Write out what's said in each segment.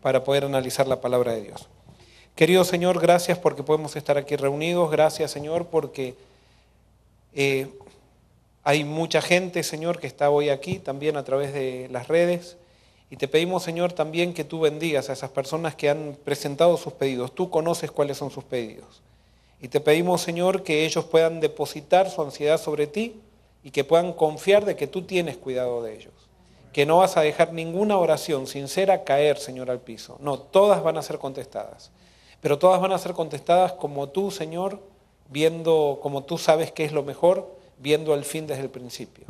para poder analizar la palabra de Dios. Querido Señor, gracias porque podemos estar aquí reunidos. Gracias, Señor, porque hay mucha gente, Señor, que está hoy aquí también a través de las redes. Y te pedimos, Señor, también que tú bendigas a esas personas que han presentado sus pedidos. Tú conoces cuáles son sus pedidos. Y te pedimos, Señor, que ellos puedan depositar su ansiedad sobre ti y que puedan confiar de que tú tienes cuidado de ellos. Que no vas a dejar ninguna oración sincera caer, Señor, al piso. No, todas van a ser contestadas. Pero todas van a ser contestadas como tú, Señor, viendo, como tú sabes qué es lo mejor, viendo el fin desde el principio.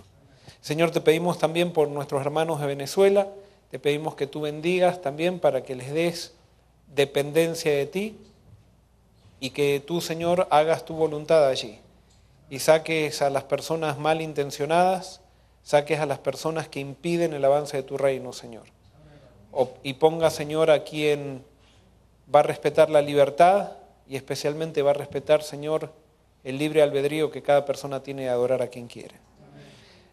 Señor, te pedimos también por nuestros hermanos de Venezuela, te pedimos que tú bendigas también para que les des dependencia de ti y que tú, Señor, hagas tu voluntad allí y saques a las personas malintencionadas, saques a las personas que impiden el avance de tu reino, Señor. Y ponga, Señor, a quien va a respetar la libertad y especialmente va a respetar, Señor, el libre albedrío que cada persona tiene de adorar a quien quiere.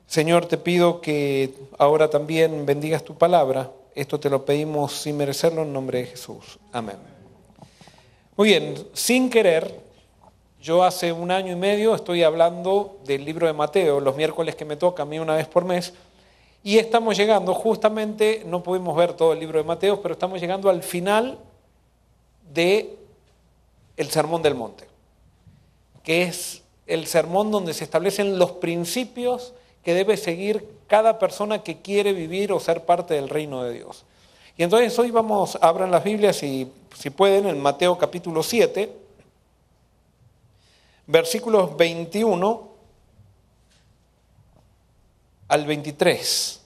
Señor, te pido que ahora también bendigas tu palabra. Esto te lo pedimos sin merecerlo en nombre de Jesús. Amén. Muy bien, sin querer, yo hace 1 año y medio estoy hablando del libro de Mateo, los miércoles que me toca a mí una vez por mes, y estamos llegando justamente, no pudimos ver todo el libro de Mateo, pero estamos llegando al final de el Sermón del Monte, que es el sermón donde se establecen los principios que debe seguir cada persona que quiere vivir o ser parte del reino de Dios. Y entonces hoy abran las Biblias y si pueden, en Mateo capítulo 7, versículos 21 al 23.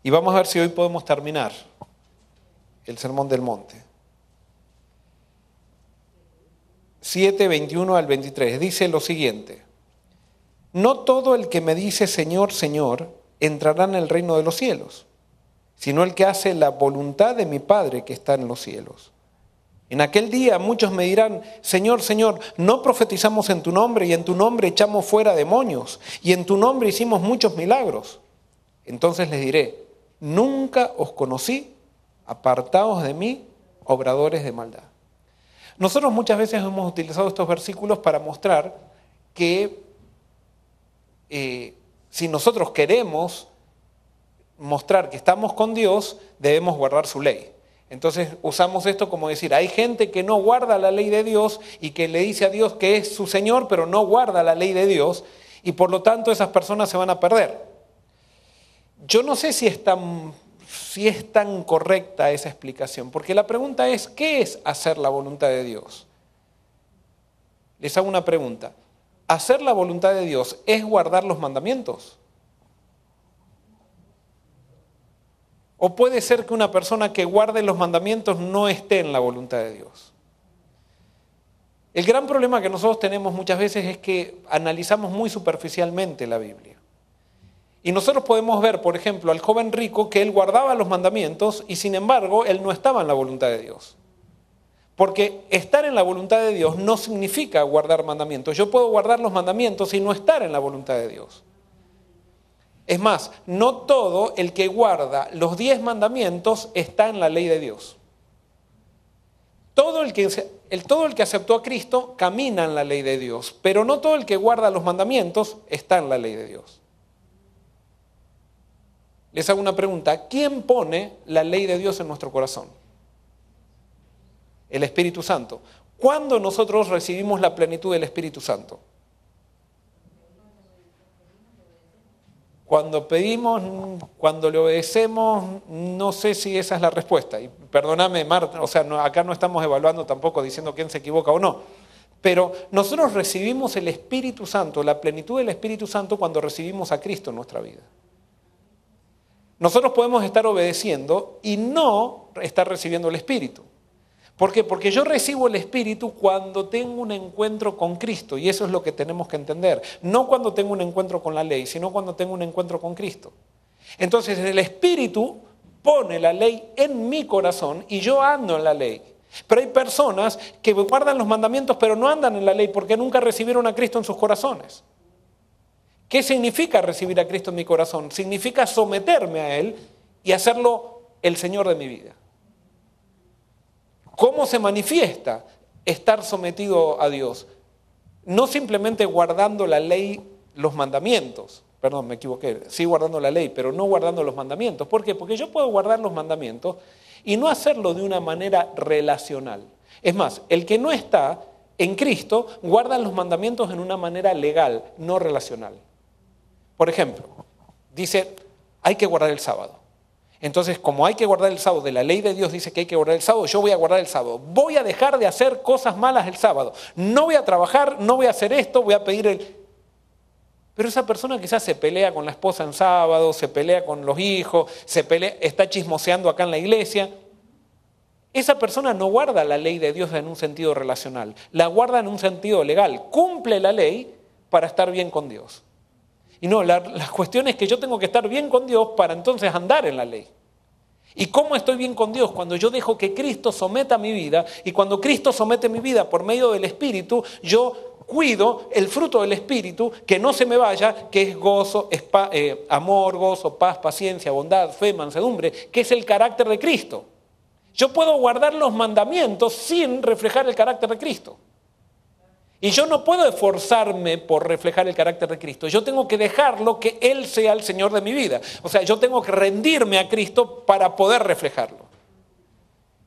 Y vamos a ver si hoy podemos terminar el Sermón del Monte. 7, 21 al 23. Dice lo siguiente: no todo el que me dice Señor, Señor, entrará en el reino de los cielos, sino el que hace la voluntad de mi Padre que está en los cielos. En aquel día muchos me dirán, Señor, Señor, ¿no profetizamos en tu nombre y en tu nombre echamos fuera demonios y en tu nombre hicimos muchos milagros? Entonces les diré, nunca os conocí, apartaos de mí, obradores de maldad. Nosotros muchas veces hemos utilizado estos versículos para mostrar que si nosotros queremos mostrar que estamos con Dios, debemos guardar su ley. Entonces usamos esto como decir, hay gente que no guarda la ley de Dios y que le dice a Dios que es su Señor, pero no guarda la ley de Dios y por lo tanto esas personas se van a perder. Yo no sé si es tan correcta esa explicación, porque la pregunta es, ¿qué es hacer la voluntad de Dios? Les hago una pregunta. ¿Hacer la voluntad de Dios es guardar los mandamientos? ¿O puede ser que una persona que guarde los mandamientos no esté en la voluntad de Dios? El gran problema que nosotros tenemos muchas veces es que analizamos muy superficialmente la Biblia. Y nosotros podemos ver, por ejemplo, al joven rico que él guardaba los mandamientos y sin embargo él no estaba en la voluntad de Dios. Porque estar en la voluntad de Dios no significa guardar mandamientos. Yo puedo guardar los mandamientos y no estar en la voluntad de Dios. Es más, no todo el que guarda los 10 mandamientos está en la ley de Dios. Todo el que aceptó a Cristo camina en la ley de Dios, pero no todo el que guarda los mandamientos está en la ley de Dios. Les hago una pregunta, ¿quién pone la ley de Dios en nuestro corazón? El Espíritu Santo. ¿Cuándo nosotros recibimos la plenitud del Espíritu Santo? Cuando pedimos, cuando le obedecemos, no sé si esa es la respuesta. Y perdóname, Marta, acá no estamos evaluando tampoco diciendo quién se equivoca o no. Pero nosotros recibimos el Espíritu Santo, la plenitud del Espíritu Santo cuando recibimos a Cristo en nuestra vida. Nosotros podemos estar obedeciendo y no estar recibiendo el Espíritu. ¿Por qué? Porque yo recibo el Espíritu cuando tengo un encuentro con Cristo, y eso es lo que tenemos que entender. No cuando tengo un encuentro con la ley, sino cuando tengo un encuentro con Cristo. Entonces el Espíritu pone la ley en mi corazón y yo ando en la ley. Pero hay personas que guardan los mandamientos pero no andan en la ley porque nunca recibieron a Cristo en sus corazones. ¿Qué significa recibir a Cristo en mi corazón? Significa someterme a Él y hacerlo el Señor de mi vida. ¿Cómo se manifiesta estar sometido a Dios? No simplemente guardando la ley, los mandamientos. Perdón, me equivoqué. Sí guardando la ley, pero no guardando los mandamientos. ¿Por qué? Porque yo puedo guardar los mandamientos y no hacerlo de una manera relacional. Es más, el que no está en Cristo guarda los mandamientos en una manera legal, no relacional. Por ejemplo, dice, hay que guardar el sábado. Entonces, como hay que guardar el sábado, de la ley de Dios dice que hay que guardar el sábado, yo voy a guardar el sábado. Voy a dejar de hacer cosas malas el sábado. No voy a trabajar, no voy a hacer esto, voy a pedir el... Pero esa persona quizás se pelea con la esposa en sábado, se pelea con los hijos, se pelea, está chismoseando acá en la iglesia. Esa persona no guarda la ley de Dios en un sentido relacional, la guarda en un sentido legal. Cumple la ley para estar bien con Dios. Y no, la cuestión es que yo tengo que estar bien con Dios para entonces andar en la ley. ¿Y cómo estoy bien con Dios? Cuando yo dejo que Cristo someta mi vida, y cuando Cristo somete mi vida por medio del Espíritu, yo cuido el fruto del Espíritu, que no se me vaya, que es gozo, amor, gozo, paz, paciencia, bondad, fe, mansedumbre, que es el carácter de Cristo. Yo puedo guardar los mandamientos sin reflejar el carácter de Cristo. Y yo no puedo esforzarme por reflejar el carácter de Cristo. Yo tengo que dejarlo que Él sea el Señor de mi vida. O sea, yo tengo que rendirme a Cristo para poder reflejarlo.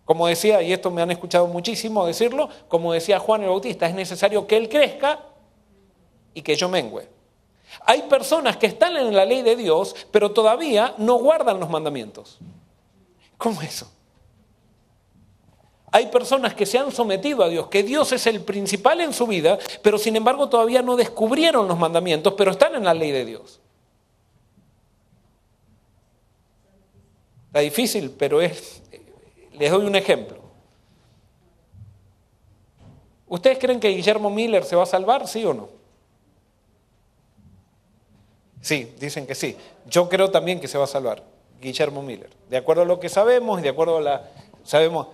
Como decía, y esto me han escuchado muchísimo decirlo, como decía Juan el Bautista, es necesario que Él crezca y que yo mengüe. Hay personas que están en la ley de Dios, pero todavía no guardan los mandamientos. ¿Cómo es eso? Hay personas que se han sometido a Dios, que Dios es el principal en su vida, pero sin embargo todavía no descubrieron los mandamientos, pero están en la ley de Dios. Está difícil, pero les doy un ejemplo. ¿Ustedes creen que Guillermo Miller se va a salvar, sí o no? Sí, dicen que sí. Yo creo también que se va a salvar, Guillermo Miller. De acuerdo a lo que sabemos y de acuerdo a sabemos...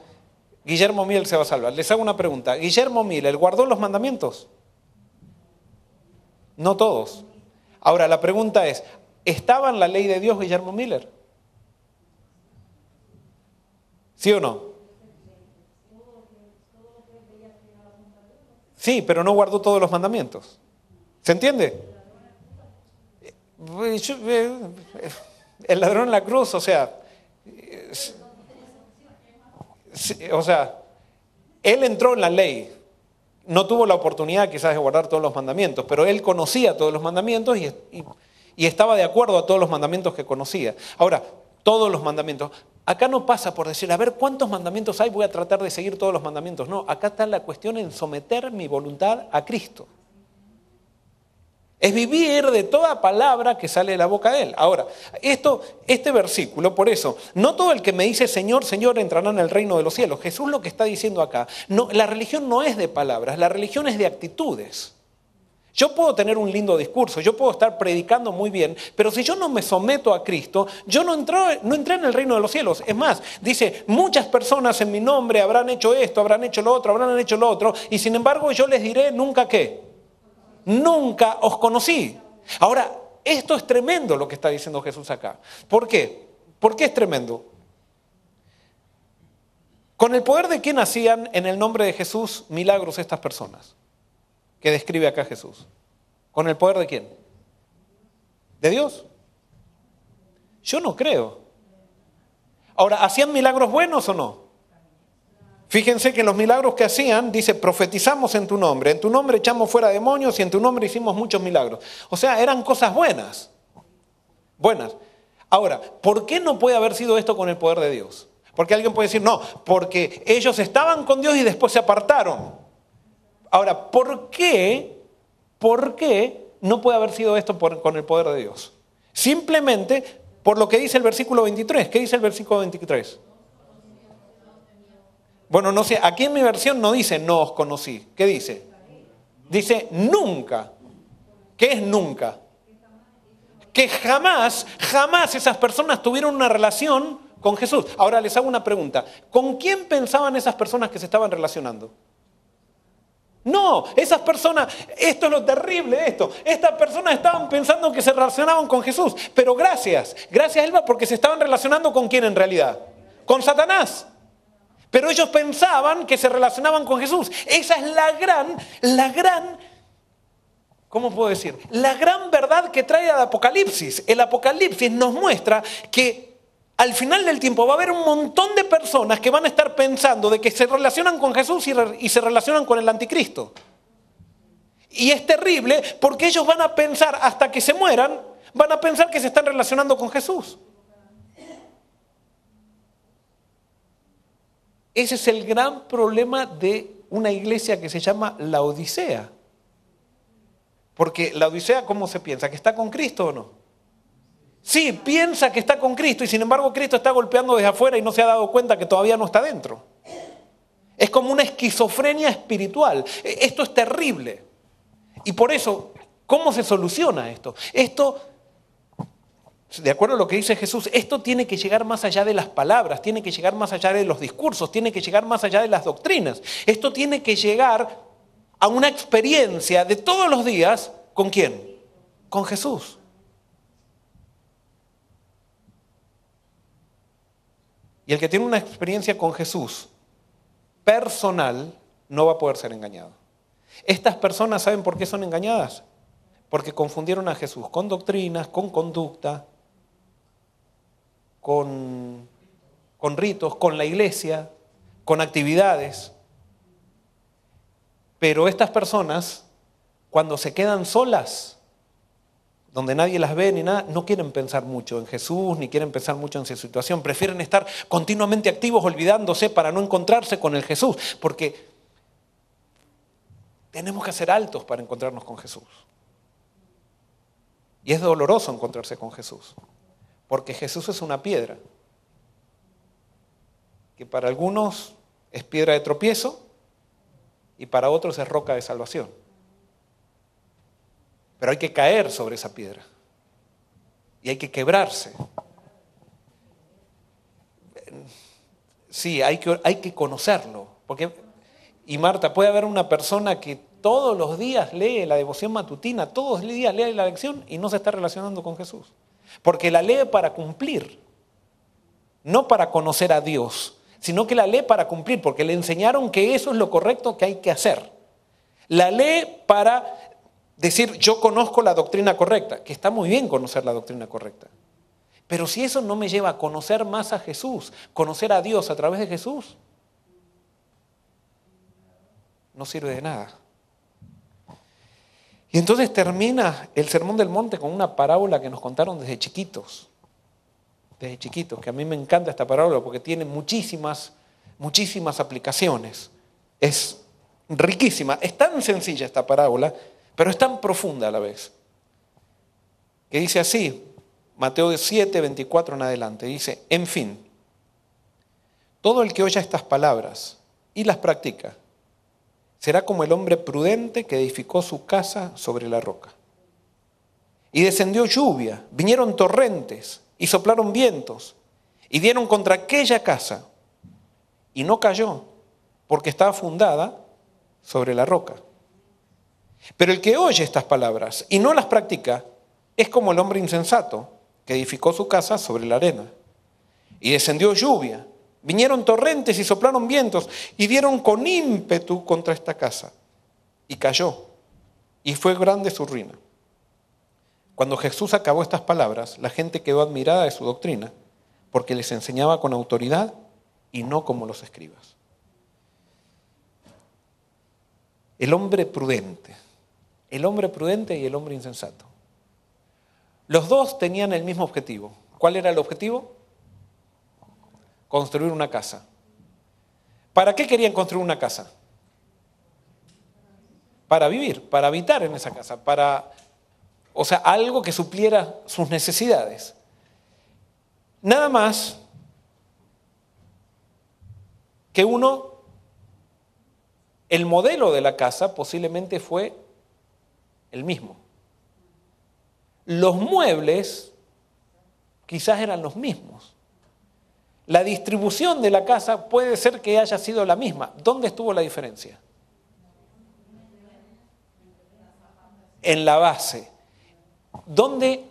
Guillermo Miller se va a salvar. Les hago una pregunta. ¿Guillermo Miller guardó los mandamientos? No todos. Ahora, la pregunta es, ¿estaba en la ley de Dios Guillermo Miller? ¿Sí o no? Sí, pero no guardó todos los mandamientos. ¿Se entiende? El ladrón en la cruz, o sea, él entró en la ley, no tuvo la oportunidad quizás de guardar todos los mandamientos, pero él conocía todos los mandamientos y estaba de acuerdo a todos los mandamientos que conocía. Ahora, todos los mandamientos, acá no pasa por decir, a ver, ¿cuántos mandamientos hay? Voy a tratar de seguir todos los mandamientos. No, acá está la cuestión en someter mi voluntad a Cristo. Es vivir de toda palabra que sale de la boca de Él. Ahora, este versículo, por eso, no todo el que me dice Señor, Señor entrará en el reino de los cielos. Jesús lo que está diciendo acá, no, la religión no es de palabras, la religión es de actitudes. Yo puedo tener un lindo discurso, yo puedo estar predicando muy bien, pero si yo no me someto a Cristo, yo no entré en el reino de los cielos. Es más, dice, muchas personas en mi nombre habrán hecho esto, habrán hecho lo otro, y sin embargo yo les diré nunca qué. Nunca os conocí. Ahora, esto es tremendo lo que está diciendo Jesús acá. ¿Por qué? ¿Por qué es tremendo? ¿Con el poder de quién hacían en el nombre de Jesús milagros estas personas que describe acá Jesús? ¿Con el poder de quién? ¿De Dios? Yo no creo. Ahora, ¿hacían milagros buenos o no? Fíjense que los milagros que hacían, dice, profetizamos en tu nombre echamos fuera demonios y en tu nombre hicimos muchos milagros. O sea, eran cosas buenas. Buenas. Ahora, ¿por qué no puede haber sido esto con el poder de Dios? Porque alguien puede decir, no, porque ellos estaban con Dios y después se apartaron. Ahora, ¿por qué no puede haber sido esto con el poder de Dios? Simplemente por lo que dice el versículo 23. ¿Qué dice el versículo 23? Bueno, no sé, aquí en mi versión no dice no os conocí. ¿Qué dice? Dice nunca. ¿Qué es nunca? Que jamás esas personas tuvieron una relación con Jesús. Ahora les hago una pregunta. ¿Con quién pensaban esas personas que se estaban relacionando? No, esas personas, esto es lo terrible de esto. Estas personas estaban pensando que se relacionaban con Jesús. Pero gracias Elba, porque se estaban relacionando con quién en realidad. Con Satanás. Pero ellos pensaban que se relacionaban con Jesús. Esa es la gran, ¿cómo puedo decir? La gran verdad que trae el Apocalipsis. El Apocalipsis nos muestra que al final del tiempo va a haber un montón de personas que van a estar pensando de que se relacionan con Jesús y se relacionan con el anticristo. Y es terrible porque ellos van a pensar, hasta que se mueran, van a pensar que se están relacionando con Jesús. Ese es el gran problema de una iglesia que se llama la Odisea. Porque la Odisea, ¿cómo se piensa? ¿Que está con Cristo o no? Sí, piensa que está con Cristo y sin embargo Cristo está golpeando desde afuera y no se ha dado cuenta que todavía no está dentro. Es como una esquizofrenia espiritual. Esto es terrible. Y por eso, ¿cómo se soluciona esto? Esto, de acuerdo a lo que dice Jesús, esto tiene que llegar más allá de las palabras, tiene que llegar más allá de los discursos, tiene que llegar más allá de las doctrinas. Esto tiene que llegar a una experiencia de todos los días, ¿con quién? Con Jesús. Y el que tiene una experiencia con Jesús personal no va a poder ser engañado. Estas personas, ¿saben por qué son engañadas? Porque confundieron a Jesús con doctrinas, con conducta, con ritos, con la iglesia, con actividades. Pero estas personas, cuando se quedan solas, donde nadie las ve ni nada, no quieren pensar mucho en Jesús, ni quieren pensar mucho en su situación. Prefieren estar continuamente activos, olvidándose para no encontrarse con el Jesús. Porque tenemos que ser altos para encontrarnos con Jesús. Y es doloroso encontrarse con Jesús. Porque Jesús es una piedra. Que para algunos es piedra de tropiezo y para otros es roca de salvación. Pero hay que caer sobre esa piedra. Y hay que quebrarse. Sí, hay que conocerlo. Y Marta, puede haber una persona que todos los días lee la devoción matutina, todos los días lee la lección y no se está relacionando con Jesús. Porque la lee para cumplir. No para conocer a Dios, sino que la lee para cumplir, porque le enseñaron que eso es lo correcto que hay que hacer. La lee para decir, yo conozco la doctrina correcta, que está muy bien conocer la doctrina correcta. Pero si eso no me lleva a conocer más a Jesús, conocer a Dios a través de Jesús, no sirve de nada. Y entonces termina el Sermón del Monte con una parábola que nos contaron desde chiquitos, que a mí me encanta esta parábola porque tiene muchísimas aplicaciones. Es riquísima, es tan sencilla esta parábola, pero es tan profunda a la vez, que dice así, Mateo 7, 24 en adelante, dice, en fin, todo el que oya estas palabras y las practica, será como el hombre prudente que edificó su casa sobre la roca. Y descendió lluvia, vinieron torrentes y soplaron vientos y dieron contra aquella casa y no cayó porque estaba fundada sobre la roca. Pero el que oye estas palabras y no las practica es como el hombre insensato que edificó su casa sobre la arena. Y descendió lluvia, vinieron torrentes y soplaron vientos y dieron con ímpetu contra esta casa. Y cayó, y fue grande su ruina. Cuando Jesús acabó estas palabras, la gente quedó admirada de su doctrina, porque les enseñaba con autoridad y no como los escribas. El hombre prudente y el hombre insensato. Los dos tenían el mismo objetivo. ¿Cuál era el objetivo? Construir una casa. ¿Para qué querían construir una casa? Para vivir, para habitar en esa casa, algo que supliera sus necesidades. Nada más que el modelo de la casa posiblemente fue el mismo. Los muebles quizás eran los mismos. La distribución de la casa puede ser que haya sido la misma. ¿Dónde estuvo la diferencia? En la base. ¿Dónde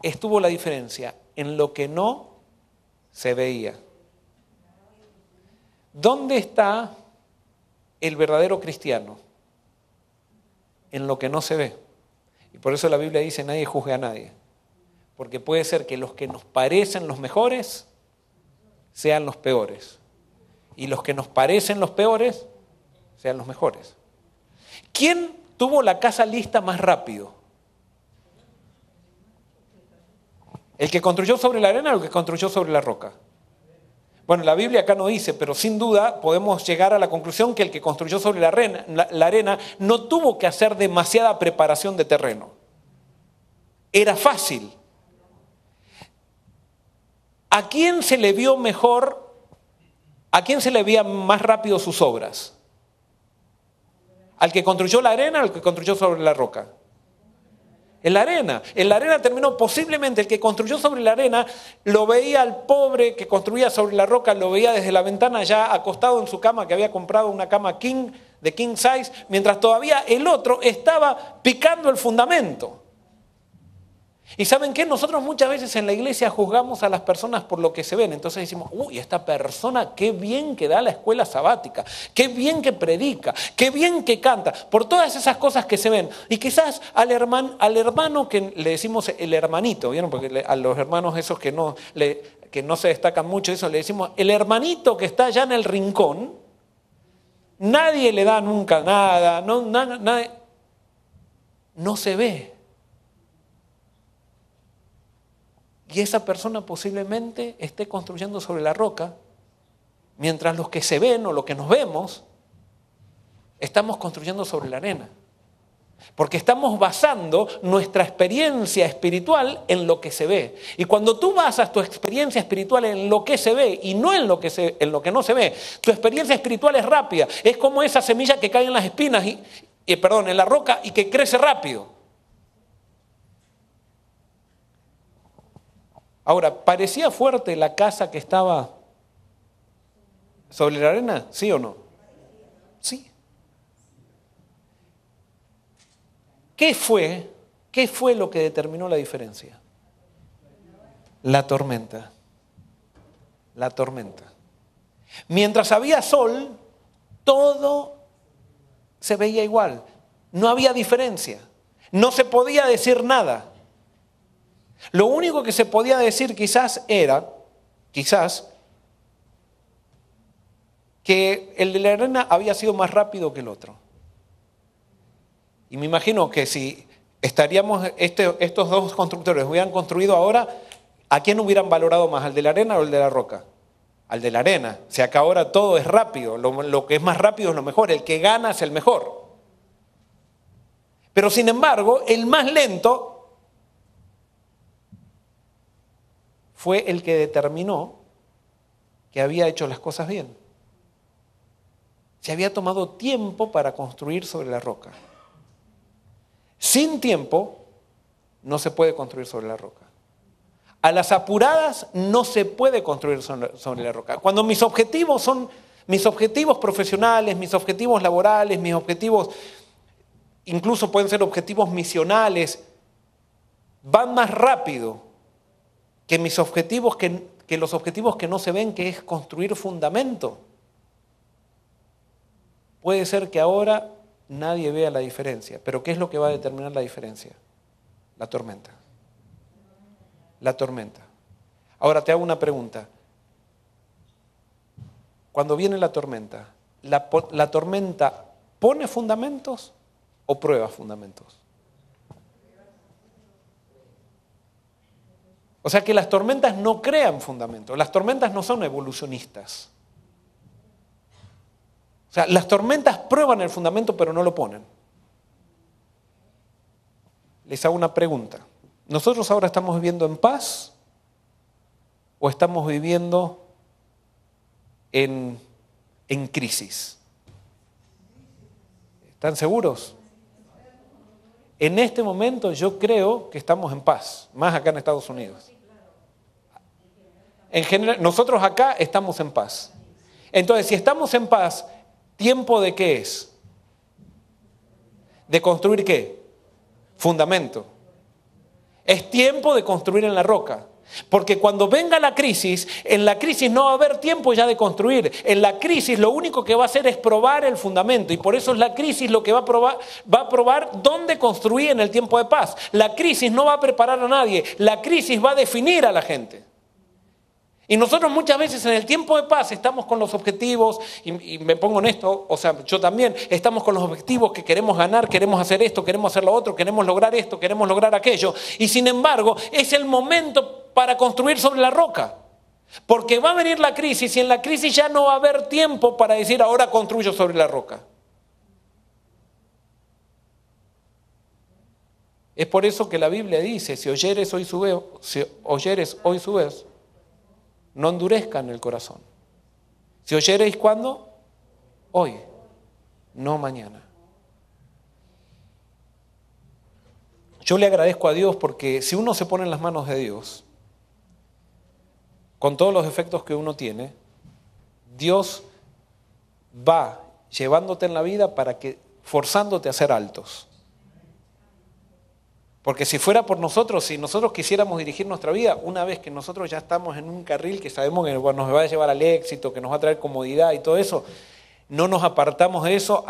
estuvo la diferencia? En lo que no se veía. ¿Dónde está el verdadero cristiano? En lo que no se ve. Y por eso la Biblia dice, nadie juzgue a nadie. Porque puede ser que los que nos parecen los mejores sean los peores. Y los que nos parecen los peores sean los mejores. ¿Quién tuvo la casa lista más rápido? ¿El que construyó sobre la arena o el que construyó sobre la roca? Bueno, la Biblia acá no dice, pero sin duda podemos llegar a la conclusión que el que construyó sobre la arena no tuvo que hacer demasiada preparación de terreno. Era fácil. ¿A quién se le vio mejor? ¿A quién se le veían más rápido sus obras? ¿Al que construyó la arena o al que construyó sobre la roca? En la arena. En la arena terminó, posiblemente el que construyó sobre la arena lo veía al pobre que construía sobre la roca, lo veía desde la ventana ya acostado en su cama, que había comprado una cama de king size, mientras todavía el otro estaba picando el fundamento. Y ¿saben qué? Nosotros muchas veces en la iglesia juzgamos a las personas por lo que se ven. Entonces decimos, uy, esta persona qué bien que da la escuela sabática, qué bien que predica, qué bien que canta, por todas esas cosas que se ven. Y quizás al hermano que le decimos el hermanito, ¿vieron? Porque a los hermanos esos que no se destacan mucho, eso le decimos el hermanito que está allá en el rincón, nadie le da nunca nada, no se ve. Y esa persona posiblemente esté construyendo sobre la roca, mientras los que se ven o los que nos vemos, estamos construyendo sobre la arena. Porque estamos basando nuestra experiencia espiritual en lo que se ve. Y cuando tú basas tu experiencia espiritual en lo que se ve y no en lo que no se ve, tu experiencia espiritual es rápida. Es como esa semilla que cae en las espinas, en la roca y que crece rápido. Ahora, ¿parecía fuerte la casa que estaba sobre la arena? ¿Sí o no? Sí. ¿Qué fue lo que determinó la diferencia? La tormenta. La tormenta. Mientras había sol, todo se veía igual. No había diferencia. No se podía decir nada. Lo único que se podía decir quizás que el de la arena había sido más rápido que el otro. Y me imagino que si estos dos constructores hubieran construido ahora, ¿a quién hubieran valorado más? ¿Al de la arena o al de la roca? Al de la arena. O sea que ahora todo es rápido, lo que es más rápido es lo mejor, el que gana es el mejor. Pero sin embargo, el más lento fue el que determinó que había hecho las cosas bien. Se había tomado tiempo para construir sobre la roca. Sin tiempo no se puede construir sobre la roca. A las apuradas no se puede construir sobre la roca. Cuando mis objetivos son mis objetivos profesionales, mis objetivos laborales, mis objetivos, incluso pueden ser objetivos misionales, van más rápido que mis objetivos, que los objetivos que no se ven, que es construir fundamento. Puede ser que ahora nadie vea la diferencia, pero ¿qué es lo que va a determinar la diferencia? La tormenta. La tormenta. Ahora te hago una pregunta. Cuando viene la tormenta ¿pone fundamentos o prueba fundamentos? O sea que las tormentas no crean fundamentos, las tormentas no son evolucionistas. O sea, las tormentas prueban el fundamento pero no lo ponen. Les hago una pregunta. ¿Nosotros ahora estamos viviendo en paz o estamos viviendo en crisis? ¿Están seguros? En este momento yo creo que estamos en paz, más acá en Estados Unidos. En general, nosotros acá estamos en paz. Entonces, si estamos en paz, ¿tiempo de qué es? ¿De construir qué? Fundamento. Es tiempo de construir en la roca. Porque cuando venga la crisis, en la crisis no va a haber tiempo ya de construir. En la crisis lo único que va a hacer es probar el fundamento. Y por eso es la crisis lo que va a probar dónde construir en el tiempo de paz. La crisis no va a preparar a nadie. La crisis va a definir a la gente. Y nosotros muchas veces en el tiempo de paz estamos con los objetivos, y me pongo en esto, o sea, yo también, estamos con los objetivos que queremos ganar, queremos hacer esto, queremos hacer lo otro, queremos lograr esto, queremos lograr aquello. Y sin embargo, es el momento para construir sobre la roca. Porque va a venir la crisis y en la crisis ya no va a haber tiempo para decir ahora construyo sobre la roca. Es por eso que la Biblia dice, si oyeres hoy su voz, no endurezcan el corazón. Si oyereis, ¿cuándo? Hoy, no mañana. Yo le agradezco a Dios porque si uno se pone en las manos de Dios, con todos los efectos que uno tiene, Dios va llevándote en la vida forzándote a ser altos. Porque si fuera por nosotros, si nosotros quisiéramos dirigir nuestra vida, una vez que nosotros ya estamos en un carril que sabemos que nos va a llevar al éxito, que nos va a traer comodidad y todo eso, no nos apartamos de eso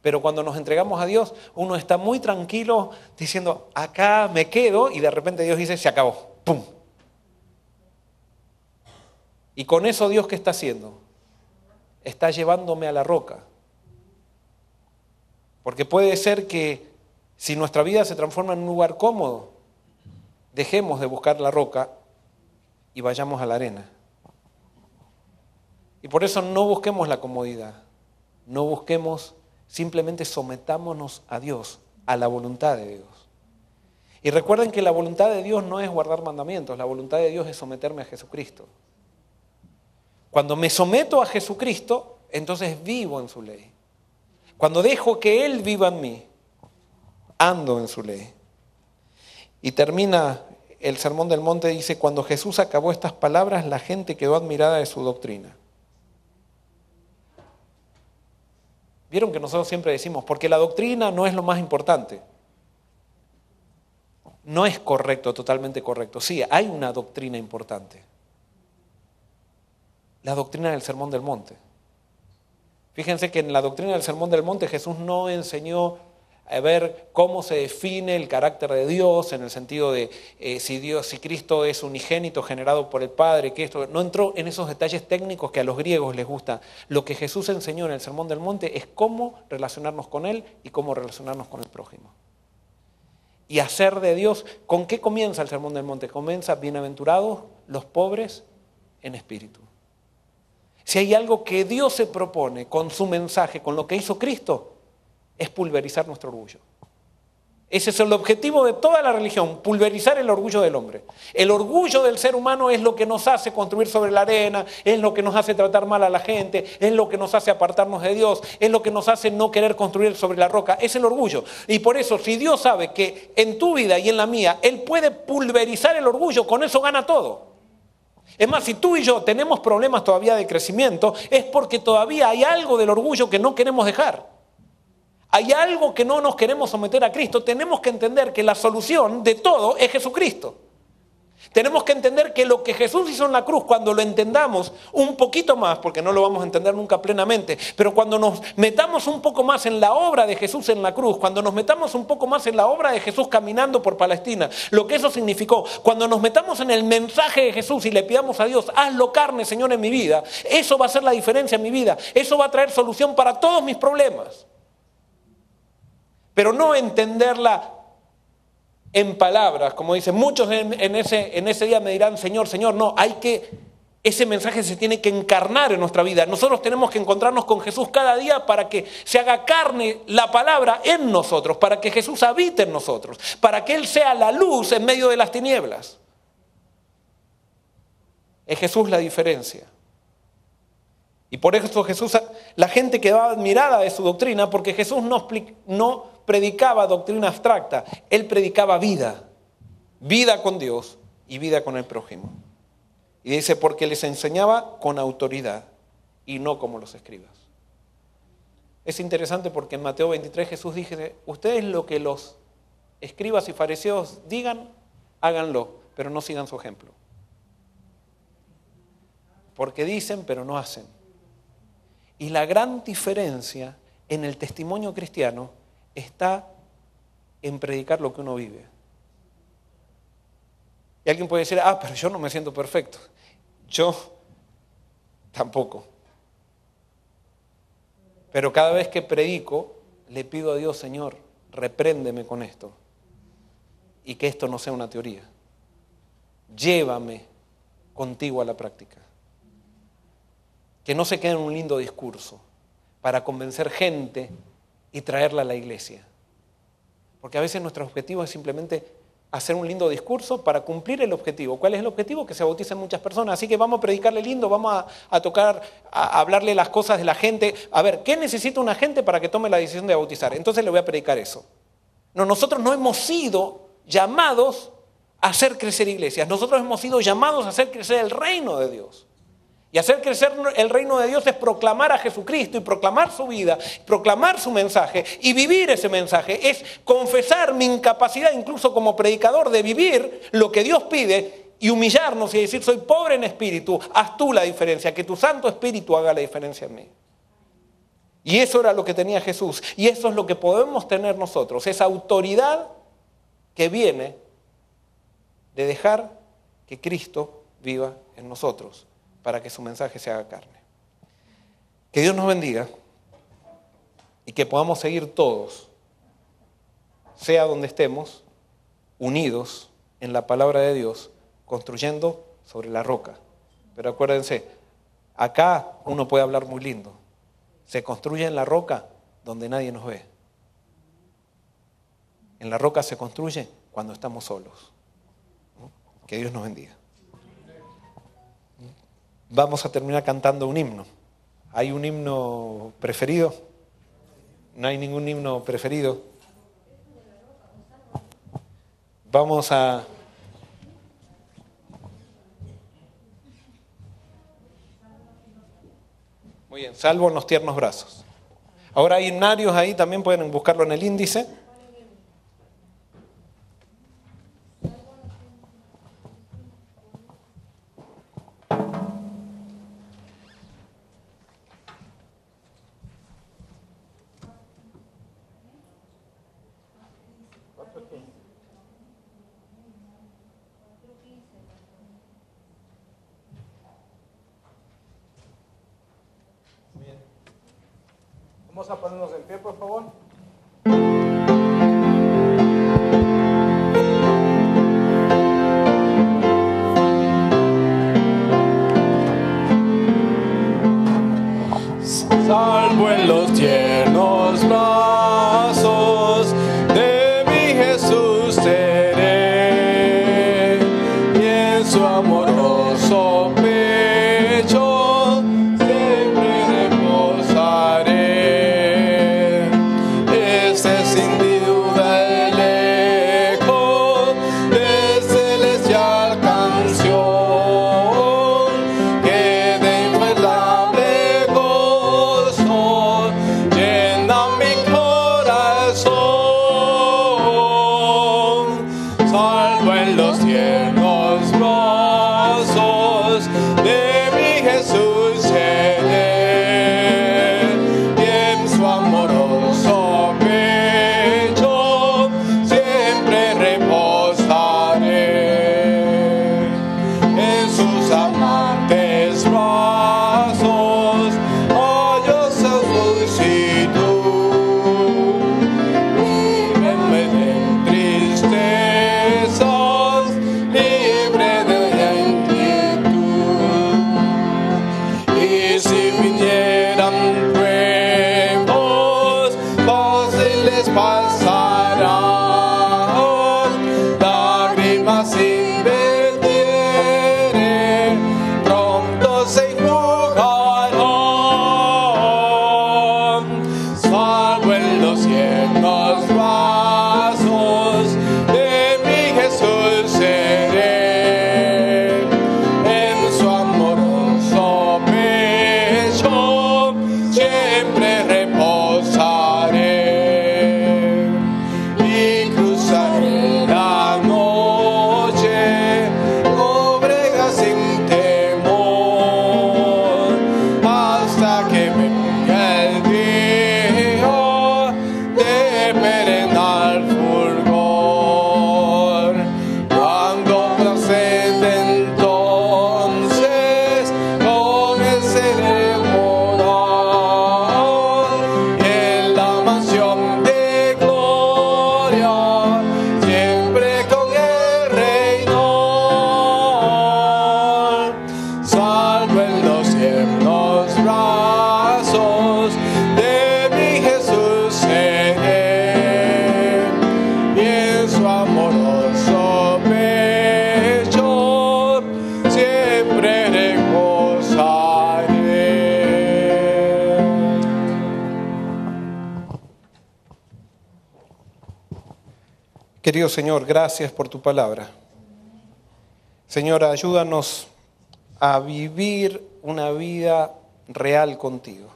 pero cuando nos entregamos a Dios, uno está muy tranquilo diciendo, acá me quedo, y de repente Dios dice, se acabó, ¡pum! Y con eso Dios, ¿qué está haciendo? Está llevándome a la roca. Porque puede ser que si nuestra vida se transforma en un lugar cómodo, dejemos de buscar la roca y vayamos a la arena. Y por eso no busquemos la comodidad, no busquemos, simplemente sometámonos a Dios, a la voluntad de Dios. Y recuerden que la voluntad de Dios no es guardar mandamientos, la voluntad de Dios es someterme a Jesucristo. Cuando me someto a Jesucristo, entonces vivo en su ley. Cuando dejo que Él viva en mí, ando en su ley. Y termina el Sermón del Monte, dice, cuando Jesús acabó estas palabras, la gente quedó admirada de su doctrina. Vieron que nosotros siempre decimos, porque la doctrina no es lo más importante. No es correcto, totalmente correcto. Sí, hay una doctrina importante. La doctrina del Sermón del Monte. Fíjense que en la doctrina del Sermón del Monte Jesús no enseñó a ver cómo se define el carácter de Dios, en el sentido de si Cristo es unigénito generado por el Padre, que esto no entró en esos detalles técnicos que a los griegos les gusta. Lo que Jesús enseñó en el Sermón del Monte es cómo relacionarnos con Él y cómo relacionarnos con el prójimo. Y hacer de Dios, ¿con qué comienza el Sermón del Monte? Comienza, bienaventurados los pobres en espíritu. Si hay algo que Dios se propone con su mensaje, con lo que hizo Cristo, es pulverizar nuestro orgullo. Ese es el objetivo de toda la religión, pulverizar el orgullo del hombre. El orgullo del ser humano es lo que nos hace construir sobre la arena, es lo que nos hace tratar mal a la gente, es lo que nos hace apartarnos de Dios, es lo que nos hace no querer construir sobre la roca, es el orgullo. Y por eso, si Dios sabe que en tu vida y en la mía, Él puede pulverizar el orgullo, con eso gana todo. Es más, si tú y yo tenemos problemas todavía de crecimiento, es porque todavía hay algo del orgullo que no queremos dejar. Hay algo que no nos queremos someter a Cristo. Tenemos que entender que la solución de todo es Jesucristo. Tenemos que entender que lo que Jesús hizo en la cruz, cuando lo entendamos un poquito más, porque no lo vamos a entender nunca plenamente, pero cuando nos metamos un poco más en la obra de Jesús en la cruz, cuando nos metamos un poco más en la obra de Jesús caminando por Palestina, lo que eso significó, cuando nos metamos en el mensaje de Jesús y le pidamos a Dios, hazlo carne, Señor, en mi vida, eso va a hacer la diferencia en mi vida, eso va a traer solución para todos mis problemas. Pero no entenderla en palabras, como dicen muchos en ese día me dirán, Señor, Señor, no, ese mensaje se tiene que encarnar en nuestra vida. Nosotros tenemos que encontrarnos con Jesús cada día para que se haga carne la palabra en nosotros, para que Jesús habite en nosotros, para que Él sea la luz en medio de las tinieblas. Es Jesús la diferencia. Y por eso la gente quedaba admirada de su doctrina, porque Jesús no predicaba doctrina abstracta, Él predicaba vida con Dios y vida con el prójimo. Y dice, porque les enseñaba con autoridad y no como los escribas. Es interesante porque en Mateo 23 Jesús dice, ustedes lo que los escribas y fariseos digan, háganlo, pero no sigan su ejemplo. porque dicen pero no hacen. Y la gran diferencia en el testimonio cristiano está en predicar lo que uno vive. Y alguien puede decir, pero yo no me siento perfecto. Yo tampoco. Pero cada vez que predico, le pido a Dios, Señor, repréndeme con esto. Y que esto no sea una teoría. Llévame contigo a la práctica. Que no se quede en un lindo discurso para convencer gente y traerla a la iglesia. Porque a veces nuestro objetivo es simplemente hacer un lindo discurso para cumplir el objetivo. ¿Cuál es el objetivo? Que se bauticen muchas personas. Así que vamos a predicarle lindo, vamos a tocar, a hablarle las cosas de la gente. A ver, ¿qué necesita una gente para que tome la decisión de bautizar? Entonces le voy a predicar eso. No, nosotros no hemos sido llamados a hacer crecer iglesias. Nosotros hemos sido llamados a hacer crecer el reino de Dios. Y hacer crecer el reino de Dios es proclamar a Jesucristo y proclamar su vida, proclamar su mensaje y vivir ese mensaje. Es confesar mi incapacidad incluso como predicador de vivir lo que Dios pide y humillarnos y decir, soy pobre en espíritu, haz tú la diferencia, que tu Santo Espíritu haga la diferencia en mí. Y eso era lo que tenía Jesús y eso es lo que podemos tener nosotros, esa autoridad que viene de dejar que Cristo viva en nosotros, para que su mensaje se haga carne. Que Dios nos bendiga y que podamos seguir todos, sea donde estemos, unidos en la palabra de Dios, construyendo sobre la roca. Pero acuérdense, acá uno puede hablar muy lindo. Se construye en la roca donde nadie nos ve. En la roca se construye cuando estamos solos. Que Dios nos bendiga. Vamos a terminar cantando un himno. ¿Hay un himno preferido? No hay ningún himno preferido. Vamos a... Muy bien, salvo en los tiernos brazos. Ahora hay himnarios ahí, también pueden buscarlo en el índice. Vamos a ponernos en pie, por favor. Salvo en los tiernos brazos de mi Jesús seré, y en su amoroso pecho siempre reposaré. Este es sin duda el eco de celestial canción que de inigualable gozo llena mi corazón. Querido Señor, gracias por tu palabra. Señor, ayúdanos a vivir una vida real contigo,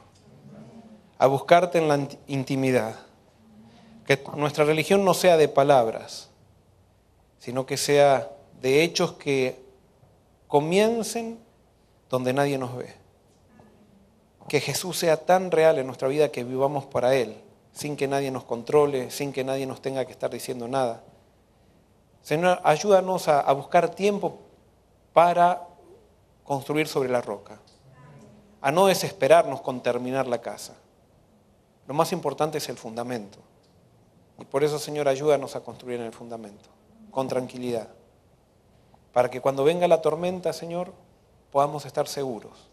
a buscarte en la intimidad. Que nuestra religión no sea de palabras, sino que sea de hechos que comiencen donde nadie nos ve. Que Jesús sea tan real en nuestra vida que vivamos para Él, sin que nadie nos controle, sin que nadie nos tenga que estar diciendo nada. Señor, ayúdanos a buscar tiempo para construir sobre la roca, a no desesperarnos con terminar la casa. Lo más importante es el fundamento. Y por eso, Señor, ayúdanos a construir en el fundamento, con tranquilidad, para que cuando venga la tormenta, Señor, podamos estar seguros,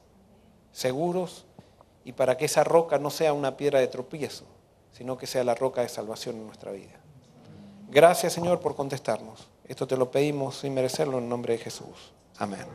y para que esa roca no sea una piedra de tropiezo, sino que sea la roca de salvación en nuestra vida. Gracias, Señor, por contestarnos. Esto te lo pedimos sin merecerlo en nombre de Jesús. Amén.